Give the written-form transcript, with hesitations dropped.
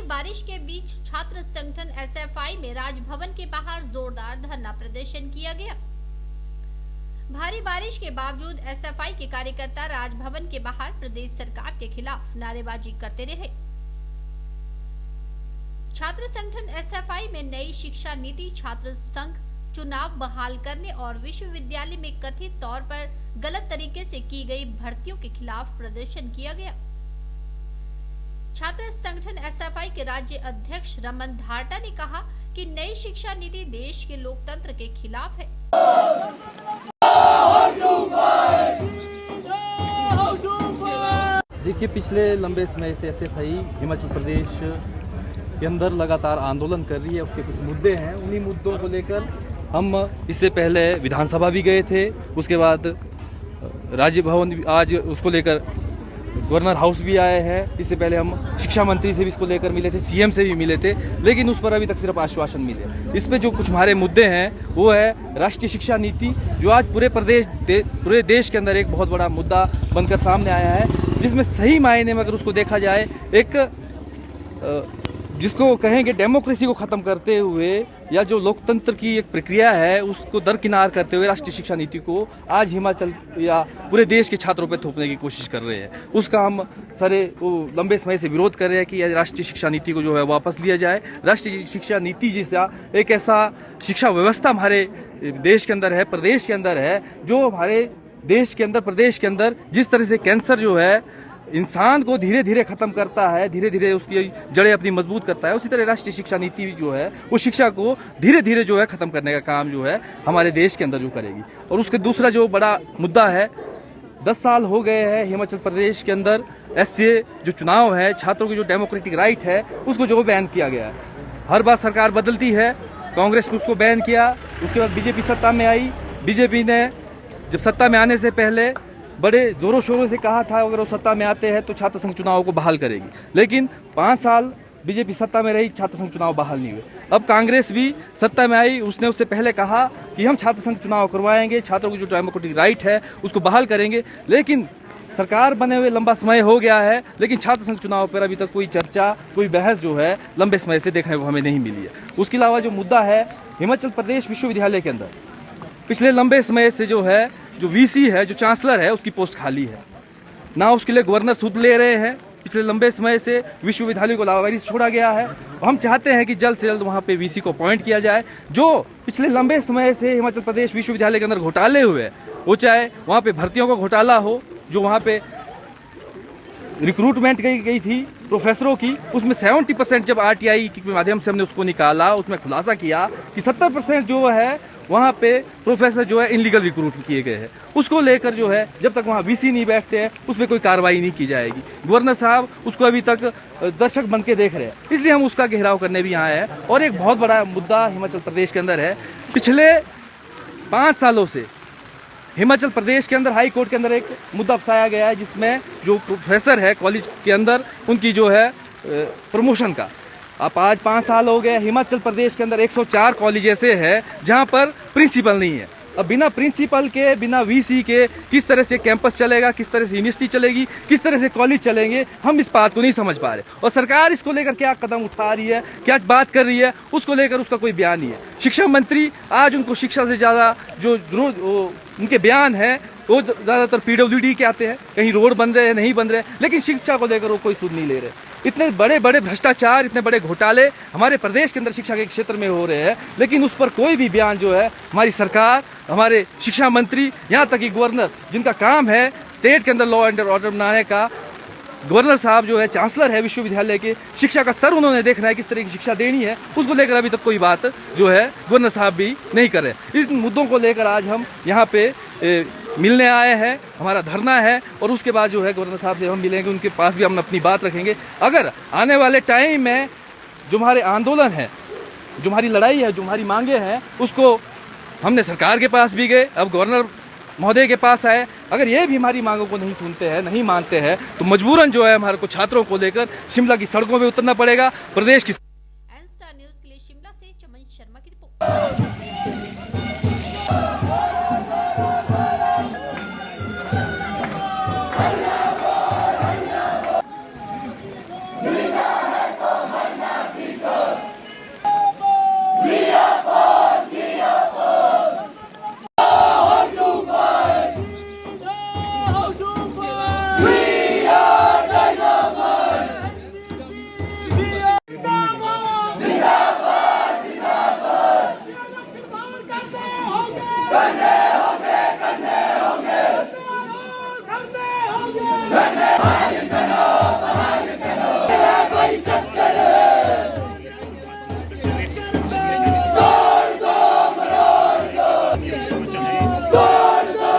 बारिश के बीच छात्र संगठन एसएफआई में राजभवन के बाहर जोरदार धरना प्रदर्शन किया गया। भारी बारिश के बावजूद एसएफआई के कार्यकर्ता राजभवन के बाहर प्रदेश सरकार के खिलाफ नारेबाजी करते रहे। छात्र संगठन एसएफआई में नई शिक्षा नीति, छात्र संघ चुनाव बहाल करने और विश्वविद्यालय में कथित तौर पर गलत तरीके से की गई भर्तियों के खिलाफ प्रदर्शन किया गया। छात्र संगठन एसएफआई के राज्य अध्यक्ष रमन धारटा ने कहा कि नई शिक्षा नीति देश के लोकतंत्र के खिलाफ है। देखिए, पिछले लंबे समय से एसएफआई हिमाचल प्रदेश के अंदर लगातार आंदोलन कर रही है। उसके कुछ मुद्दे हैं, उन्हीं मुद्दों को लेकर हम इससे पहले विधानसभा भी गए थे, उसके बाद राज्य भवन, आज उसको लेकर गवर्नर हाउस भी आए हैं। इससे पहले हम शिक्षा मंत्री से भी इसको लेकर मिले थे, सीएम से भी मिले थे, लेकिन उस पर अभी तक सिर्फ आश्वासन मिले। इस पे जो कुछ हमारे मुद्दे हैं वो है राष्ट्रीय शिक्षा नीति, जो आज पूरे देश के अंदर एक बहुत बड़ा मुद्दा बनकर सामने आया है, जिसमें सही मायने में अगर उसको देखा जाए, एक जिसको कहेंगे डेमोक्रेसी को ख़त्म करते हुए या जो लोकतंत्र की एक प्रक्रिया है उसको दरकिनार करते हुए राष्ट्रीय शिक्षा नीति को आज हिमाचल या पूरे देश के छात्रों पर थोपने की कोशिश कर रहे हैं। उसका हम लंबे समय से विरोध कर रहे हैं कि राष्ट्रीय शिक्षा नीति को जो है वापस लिया जाए। राष्ट्रीय शिक्षा नीति जैसा एक ऐसा शिक्षा व्यवस्था हमारे देश के अंदर है, प्रदेश के अंदर है, जो हमारे देश के अंदर, प्रदेश के अंदर जिस तरह से कैंसर जो है इंसान को धीरे धीरे खत्म करता है, धीरे धीरे उसकी जड़ें अपनी मजबूत करता है, उसी तरह राष्ट्रीय शिक्षा नीति जो है वो शिक्षा को धीरे धीरे जो है खत्म करने का काम जो है हमारे देश के अंदर जो करेगी। और उसके दूसरा जो बड़ा मुद्दा है, 10 साल हो गए हैं हिमाचल प्रदेश के अंदर एससीए जो चुनाव है, छात्रों की जो डेमोक्रेटिक राइट है उसको जो बैन किया गया है। हर बार सरकार बदलती है, कांग्रेस ने उसको बैन किया, उसके बाद बीजेपी सत्ता में आई। बीजेपी ने जब सत्ता में आने से पहले बड़े जोरों शोरों से कहा था अगर वो सत्ता में आते हैं तो छात्र संघ चुनाव को बहाल करेगी, लेकिन 5 साल बीजेपी सत्ता में रही, छात्र संघ चुनाव बहाल नहीं हुए। अब कांग्रेस भी सत्ता में आई, उसने उससे पहले कहा कि हम छात्र संघ चुनाव करवाएंगे, छात्रों की जो डेमोक्रेटिक राइट है उसको बहाल करेंगे, लेकिन सरकार बने हुए लंबा समय हो गया है, लेकिन छात्र संघ चुनाव पर अभी तक कोई चर्चा, कोई बहस जो है लंबे समय से देखने को हमें नहीं मिली है। उसके अलावा जो मुद्दा है हिमाचल प्रदेश विश्वविद्यालय के अंदर पिछले लंबे समय से जो है जो वीसी है, जो चांसलर है, उसकी पोस्ट खाली है, ना उसके लिए गवर्नर सुध ले रहे हैं। पिछले लंबे समय से विश्वविद्यालय को लावारिस छोड़ा गया है। हम चाहते हैं कि जल्द से जल्द वहाँ पे वीसी को अपॉइंट किया जाए। जो पिछले लंबे समय से हिमाचल प्रदेश विश्वविद्यालय के अंदर घोटाले हुए, वो चाहे वहाँ पे भर्तियों का घोटाला हो, जो वहाँ पे रिक्रूटमेंट गई थी प्रोफेसरों की, उसमें 70% जब आरटीआई के माध्यम से हमने उसको निकाला, उसमें खुलासा किया कि 70% जो है वहाँ पे प्रोफेसर जो है इनलीगल रिक्रूट किए गए हैं। उसको लेकर जो है जब तक वहाँ वीसी नहीं बैठते हैं उस पर कोई कार्रवाई नहीं की जाएगी। गवर्नर साहब उसको अभी तक दर्शक बन के देख रहे हैं, इसलिए हम उसका घेराव करने भी यहाँ हैं। और एक बहुत बड़ा मुद्दा हिमाचल प्रदेश के अंदर है, पिछले 5 सालों से हिमाचल प्रदेश के अंदर हाई कोर्ट के अंदर एक मुद्दा फंसाया गया है, जिसमें जो प्रोफेसर है कॉलेज के अंदर उनकी जो है प्रमोशन का, अब आज 5 साल हो गए, हिमाचल प्रदेश के अंदर 104 कॉलेज ऐसे हैं जहां पर प्रिंसिपल नहीं है। अब बिना प्रिंसिपल के, बिना वीसी के किस तरह से कैंपस चलेगा, किस तरह से यूनिवर्सिटी चलेगी, किस तरह से कॉलेज चलेंगे, हम इस बात को नहीं समझ पा रहे। और सरकार इसको लेकर क्या कदम उठा रही है, क्या बात कर रही है, उसको लेकर उसका कोई बयान नहीं है। शिक्षा मंत्री आज उनको शिक्षा से ज़्यादा जो उनके बयान है वो ज़्यादातर पीडब्ल्यूडी के आते हैं, कहीं रोड बन रहे हैं, नहीं बन रहे, लेकिन शिक्षा को लेकर वो कोई सुध नहीं ले रहे। इतने बड़े बड़े भ्रष्टाचार, इतने बड़े घोटाले हमारे प्रदेश के अंदर शिक्षा के क्षेत्र में हो रहे हैं, लेकिन उस पर कोई भी बयान जो है हमारी सरकार, हमारे शिक्षा मंत्री, यहाँ तक कि गवर्नर, जिनका काम है स्टेट के अंदर लॉ एंड ऑर्डर बनाने का, गवर्नर साहब जो है चांसलर है विश्वविद्यालय के, शिक्षा का स्तर उन्होंने देखना है, किस तरह की शिक्षा देनी है, उसको लेकर अभी तक कोई बात जो है गवर्नर साहब भी नहीं कर रहे। इस मुद्दों को लेकर आज हम यहाँ पे मिलने आए हैं, हमारा धरना है, और उसके बाद जो है गवर्नर साहब से हम मिलेंगे, उनके पास भी हम अपनी बात रखेंगे। अगर आने वाले टाइम में जो हमारे आंदोलन है, जो हमारी लड़ाई है, जो हमारी मांगे हैं, उसको हमने सरकार के पास भी गए, अब गवर्नर महोदय के पास आए, अगर ये भी हमारी मांगों को नहीं सुनते हैं, नहीं मानते हैं, तो मजबूरन जो है हमारे को छात्रों को लेकर शिमला की सड़कों में उतरना पड़ेगा। प्रदेश की एन स्टार न्यूज़ के लिए शिमला से चमन शर्मा की रिपोर्ट।